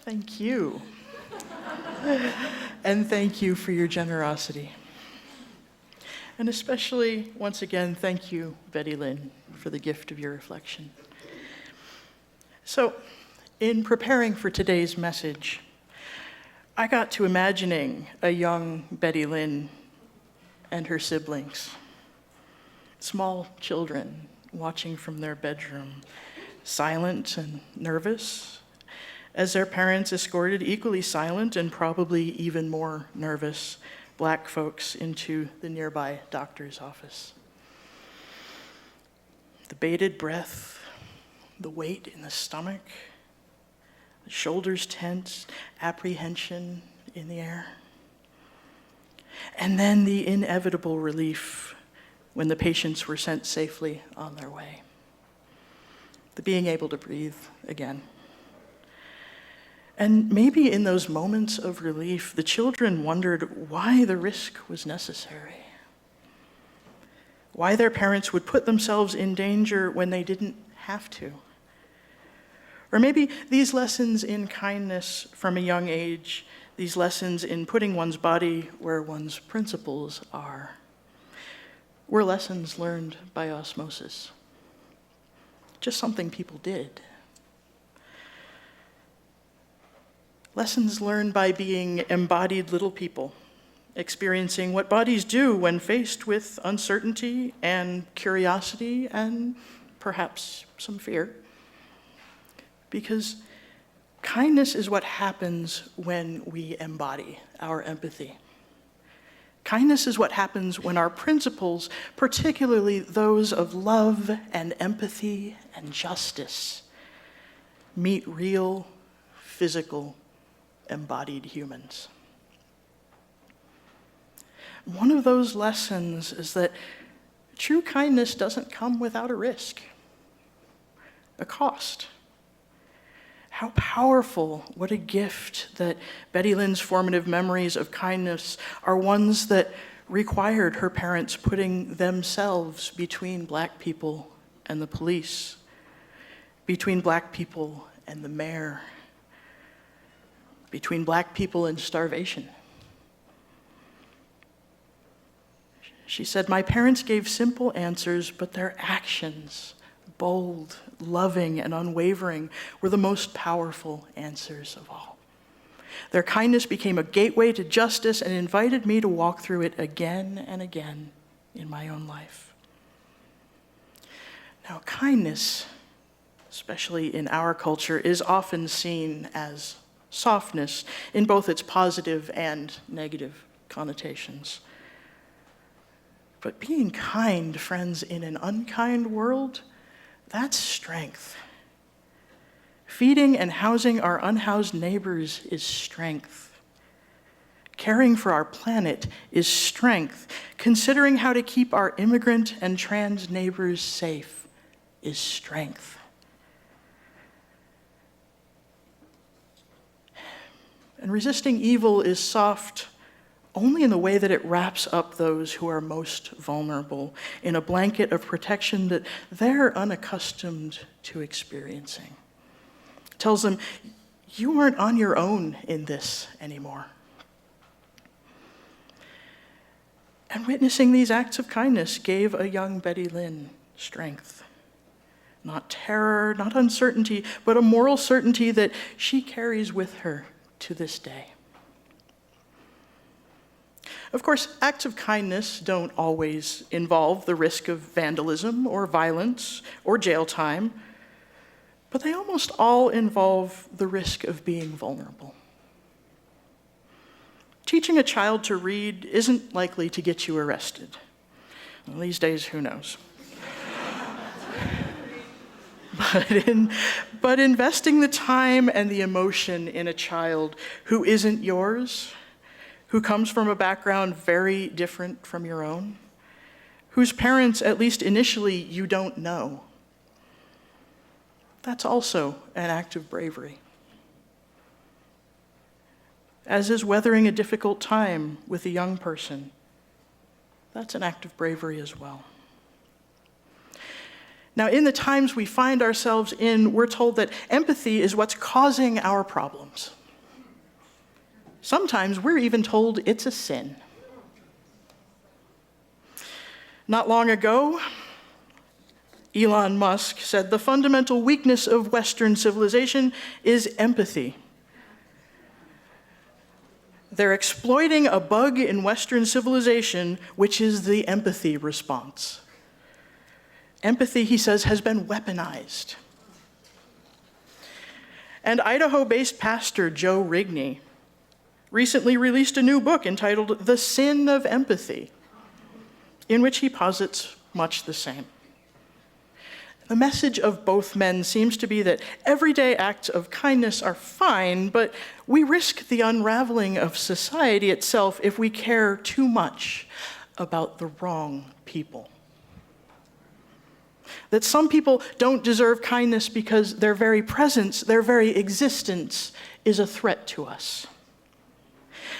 Thank you. And thank you for your generosity. And especially, once again, thank you, Betty Lynn, for the gift of your reflection. So, in preparing for today's message, I got to imagining a young Betty Lynn and her siblings, small children watching from their bedroom, silent and nervous, as their parents escorted equally silent and probably even more nervous Black folks into the nearby doctor's office. The bated breath, the weight in the stomach, the shoulders tense, apprehension in the air. And then the inevitable relief when the patients were sent safely on their way. The being able to breathe again. And maybe in those moments of relief, the children wondered why the risk was necessary. Why their parents would put themselves in danger when they didn't have to. Or maybe these lessons in kindness from a young age, these lessons in putting one's body where one's principles are, were lessons learned by osmosis. Just something people did. Lessons learned by being embodied little people, experiencing what bodies do when faced with uncertainty and curiosity and perhaps some fear. Because kindness is what happens when we embody our empathy. Kindness is what happens when our principles, particularly those of love and empathy and justice, meet real, physical, embodied humans. One of those lessons is that true kindness doesn't come without a risk, a cost. How powerful, what a gift that Betty Lynn's formative memories of kindness are ones that required her parents putting themselves between Black people and the police, between Black people and the mayor, between Black people and starvation. She said, "My parents gave simple answers, but their actions, bold, loving, and unwavering, were the most powerful answers of all. Their kindness became a gateway to justice and invited me to walk through it again and again in my own life." Now, kindness, especially in our culture, is often seen as softness in both its positive and negative connotations. But being kind, friends, in an unkind world, that's strength. Feeding and housing our unhoused neighbors is strength. Caring for our planet is strength. Considering how to keep our immigrant and trans neighbors safe is strength. And resisting evil is soft only in the way that it wraps up those who are most vulnerable in a blanket of protection that they're unaccustomed to experiencing. It tells them, you aren't on your own in this anymore. And witnessing these acts of kindness gave a young Betty Lynn strength. Not terror, not uncertainty, but a moral certainty that she carries with her to this day. Of course, acts of kindness don't always involve the risk of vandalism or violence or jail time, but they almost all involve the risk of being vulnerable. Teaching a child to read isn't likely to get you arrested. Well, these days, who knows? But investing the time and the emotion in a child who isn't yours, who comes from a background very different from your own, whose parents, at least initially, you don't know, that's also an act of bravery. As is weathering a difficult time with a young person, that's an act of bravery as well. Now, in the times we find ourselves in, we're told that empathy is what's causing our problems. Sometimes we're even told it's a sin. Not long ago, Elon Musk said the fundamental weakness of Western civilization is empathy. They're exploiting a bug in Western civilization, which is the empathy response. Empathy, he says, has been weaponized. And Idaho-based pastor Joe Rigney recently released a new book entitled The Sin of Empathy, in which he posits much the same. The message of both men seems to be that everyday acts of kindness are fine, but we risk the unraveling of society itself if we care too much about the wrong people. That some people don't deserve kindness because their very presence, their very existence is a threat to us.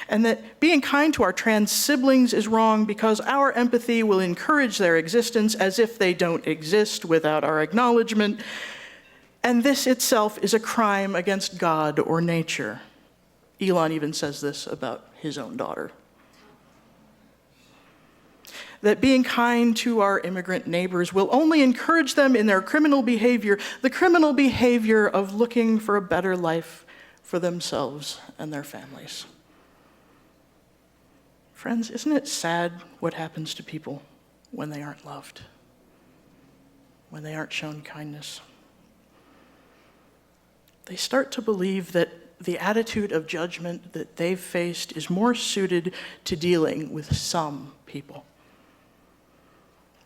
And that being kind to our trans siblings is wrong because our empathy will encourage their existence as if they don't exist without our acknowledgement. And this itself is a crime against God or nature. Elon even says this about his own daughter. That being kind to our immigrant neighbors will only encourage them in their criminal behavior, the criminal behavior of looking for a better life for themselves and their families. Friends, isn't it sad what happens to people when they aren't loved, when they aren't shown kindness? They start to believe that the attitude of judgment that they've faced is more suited to dealing with some people.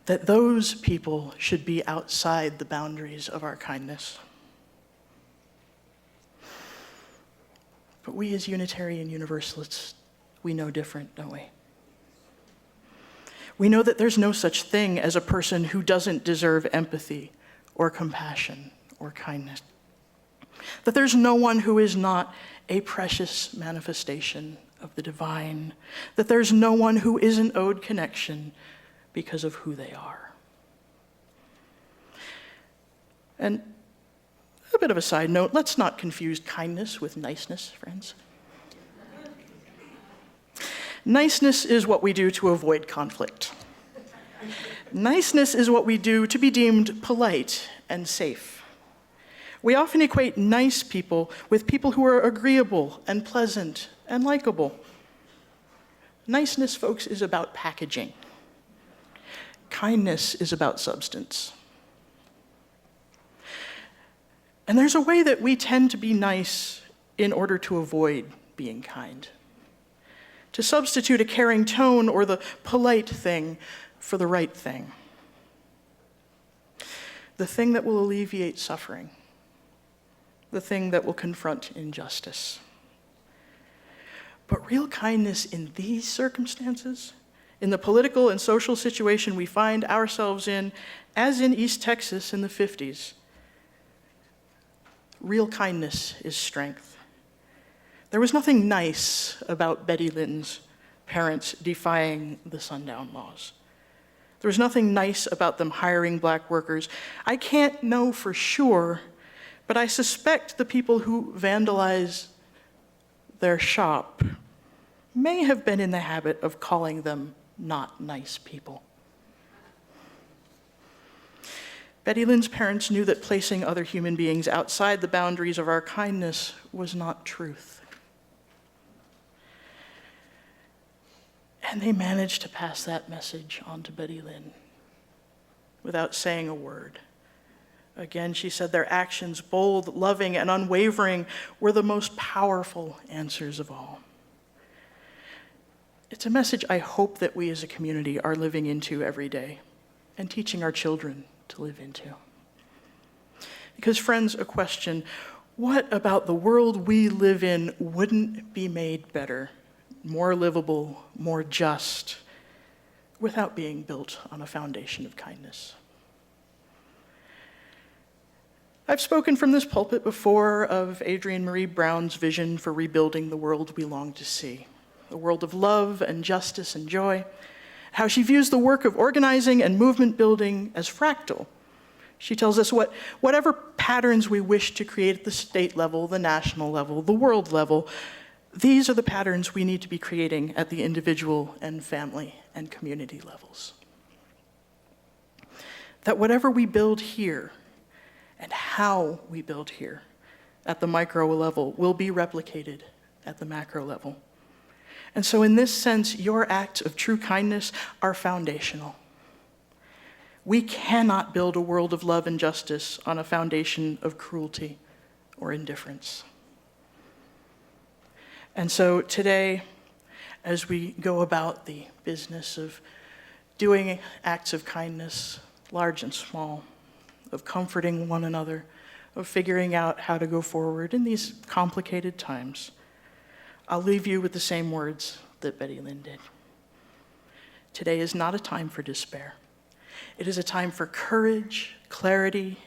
That those people should be outside the boundaries of our kindness. But we as Unitarian Universalists, we know different, don't we? We know that there's no such thing as a person who doesn't deserve empathy or compassion or kindness. That there's no one who is not a precious manifestation of the divine. That there's no one who isn't owed connection because of who they are. And a bit of a side note, let's not confuse kindness with niceness, friends. Niceness is what we do to avoid conflict. Niceness is what we do to be deemed polite and safe. We often equate nice people with people who are agreeable and pleasant and likable. Niceness, folks, is about packaging. Kindness is about substance. And there's a way that we tend to be nice in order to avoid being kind. To substitute a caring tone or the polite thing for the right thing. The thing that will alleviate suffering. The thing that will confront injustice. But real kindness in these circumstances, in the political and social situation we find ourselves in, as in East Texas in the 50s, real kindness is strength. There was nothing nice about Betty Lynn's parents defying the sundown laws. There was nothing nice about them hiring black workers. I can't know for sure, but I suspect the people who vandalize their shop may have been in the habit of calling them not nice people. Betty Lynn's parents knew that placing other human beings outside the boundaries of our kindness was not truth. And they managed to pass that message on to Betty Lynn without saying a word. Again, she said their actions, bold, loving, and unwavering, were the most powerful answers of all. It's a message I hope that we as a community are living into every day and teaching our children to live into. Because, friends, a question: what about the world we live in wouldn't be made better, more livable, more just, without being built on a foundation of kindness? I've spoken from this pulpit before of Adrienne Marie Brown's vision for rebuilding the world we long to see, a world of love and justice and joy, how she views the work of organizing and movement building as fractal, She tells us whatever patterns we wish to create at the state level, the national level, the world level, these are the patterns we need to be creating at the individual and family and community levels. That whatever we build here and how we build here at the micro level will be replicated at the macro level. And so in this sense, your acts of true kindness are foundational. We cannot build a world of love and justice on a foundation of cruelty or indifference. And so today, as we go about the business of doing acts of kindness, large and small, of comforting one another, of figuring out how to go forward in these complicated times, I'll leave you with the same words that Betty Lynn did. Today is not a time for despair. It is a time for courage, clarity,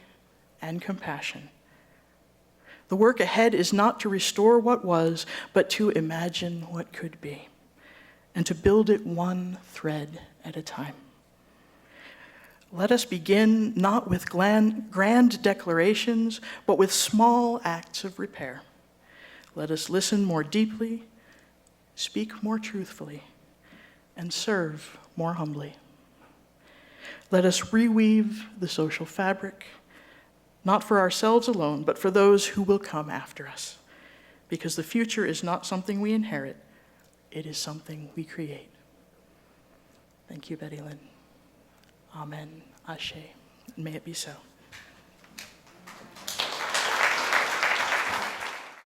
and compassion. The work ahead is not to restore what was, but to imagine what could be, and to build it one thread at a time. Let us begin not with grand declarations, but with small acts of repair. Let us listen more deeply, speak more truthfully, and serve more humbly. Let us reweave the social fabric, not for ourselves alone, but for those who will come after us. Because the future is not something we inherit, it is something we create. Thank you, Betty Lynn. Amen. Ashe. And may it be so.